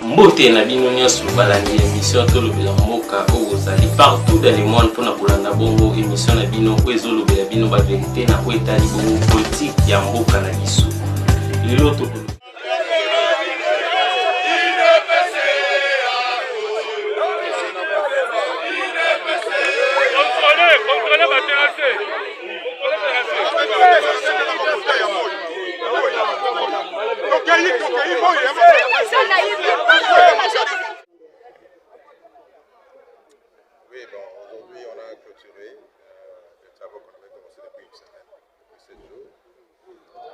Mbote na bino nyonso balandi émission tolobela mboka ozali partout dans le monde pour na kolanda bongo émission na bino ezolobela bino ba vérité na etali bongo politique ya mboka na biso. Lelo to Oui, bon, aujourd'hui on a clôturé les travaux qu'on avait commencé depuis une semaine, 7 jours.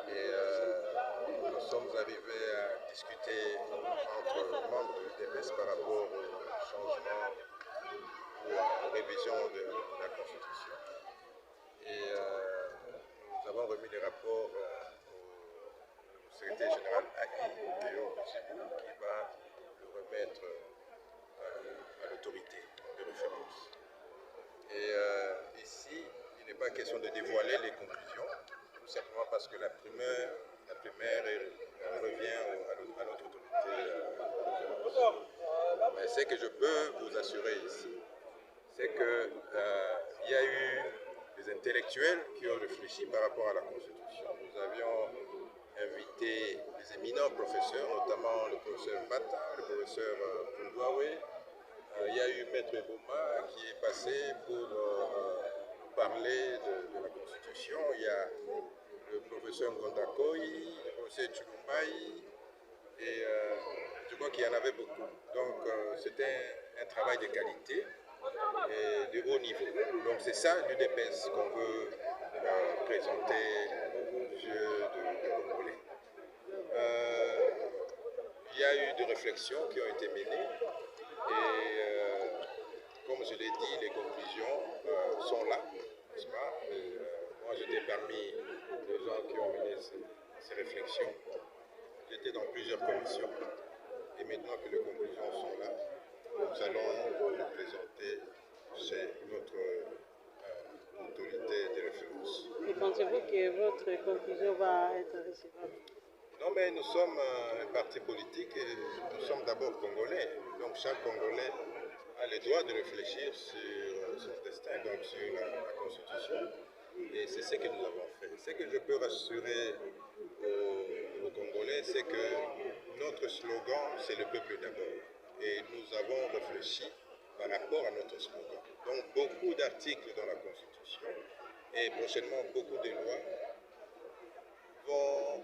Et nous sommes arrivés à discuter entre membres du UDPS par rapport au changement ou à la révision de la Constitution. Et nous avons remis des rapports au secrétaire général AI, Théo Chibou, qui va le remettre à l'autorité de référence. Et ici, il n'est pas question de dévoiler les conclusions, tout simplement parce que la primaire revient à notre autorité de référence. Mais ce que je peux vous assurer ici, c'est qu'il y a eu des intellectuels qui ont réfléchi par rapport à la Constitution. Nous avions invité des éminents professeurs, notamment le professeur Bata, le professeur Pundouawe. Il y a eu Maître Bouma qui est passé pour parler de la Constitution. Il y a le professeur Ngondakoi, le professeur Tchoukoumbaï, et je crois qu'il y en avait beaucoup. Donc c'était un travail de qualité et de haut niveau. Donc c'est ça l'UDPS qu'on veut présenter aux yeux de Congolais. Il y a eu des réflexions qui ont été menées et comme je l'ai dit, les conclusions sont là, n'est-ce pas? Moi j'étais parmi les gens qui ont mené ces réflexions. J'étais dans plusieurs commissions et maintenant que les conclusions sont là, nous allons les présenter chez notre autorité de référence. Et pensez-vous que votre conclusion va être recevable? Non, mais nous sommes un parti politique et nous sommes d'abord Congolais. Donc chaque Congolais a le droit de réfléchir sur son destin, donc sur la Constitution. Et c'est ce que nous avons fait. Ce que je peux rassurer aux Congolais, c'est que notre slogan, c'est le peuple d'abord. Et nous avons réfléchi par rapport à notre slogan. Donc beaucoup d'articles dans la Constitution et prochainement beaucoup de lois vont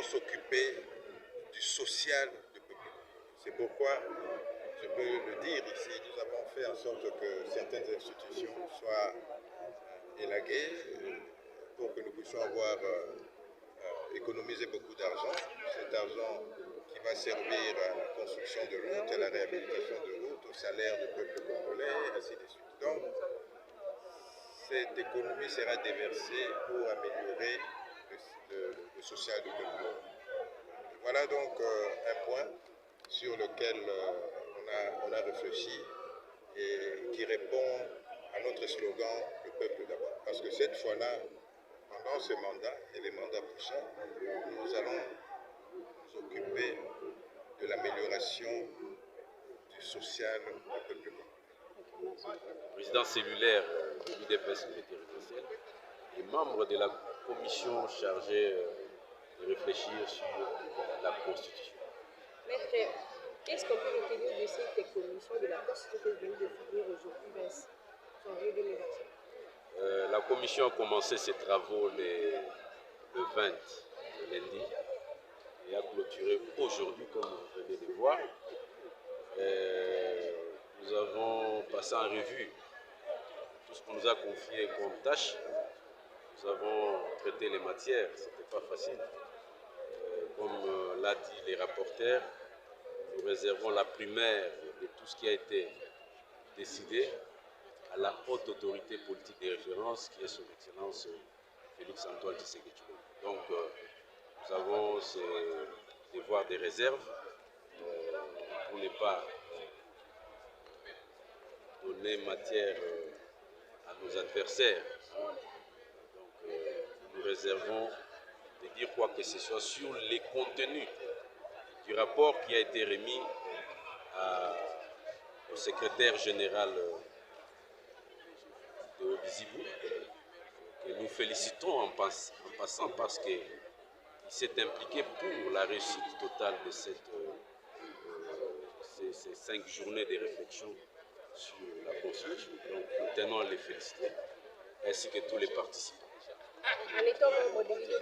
s'occuper du social du peuple. C'est pourquoi, je peux le dire ici, nous avons fait en sorte que certaines institutions soient élaguées pour que nous puissions avoir économisé beaucoup d'argent. Cet argent qui va servir à la construction de routes, à la réhabilitation de routes, au salaire du peuple congolais, ainsi de suite. Donc, cette économie sera déversée pour améliorer le social du peuple. Voilà donc un point sur lequel on a réfléchi et qui répond à notre slogan « Le peuple d'abord ». Parce que cette fois-là, pendant ce mandat et les mandats prochains, nous allons nous occuper de l'amélioration du social du peuple congolais. Président cellulaire de l'UDPS territorial et membre de la commission chargée de réfléchir sur la Constitution. Maître, qu'est-ce qu'on peut retenir de cette commission de la Constitution qui vient de finir aujourd'hui, 20 janvier 2021? La commission a commencé ses travaux le 20 lundi et a clôturé aujourd'hui, comme vous venez de voir. Nous avons passé en revue tout ce qu'on nous a confié comme tâche. Nous avons traité les matières, ce n'était pas facile. Comme l'a dit les rapporteurs, nous réservons la primaire de tout ce qui a été décidé à la haute autorité politique de référence qui est son Excellence Félix Antoine Tshisekedi. Donc nous avons ce devoir de réserve pour ne pas donner matière à nos adversaires. Donc nous réservons de dire quoi que ce soit sur les contenus du rapport qui a été remis au secrétaire général de Obizibou, que nous félicitons en passant parce qu'il s'est impliqué pour la réussite totale de ces 5 journées de réflexion sur la construction. Donc nous tenons à les féliciter, ainsi que tous les participants. En étant membre de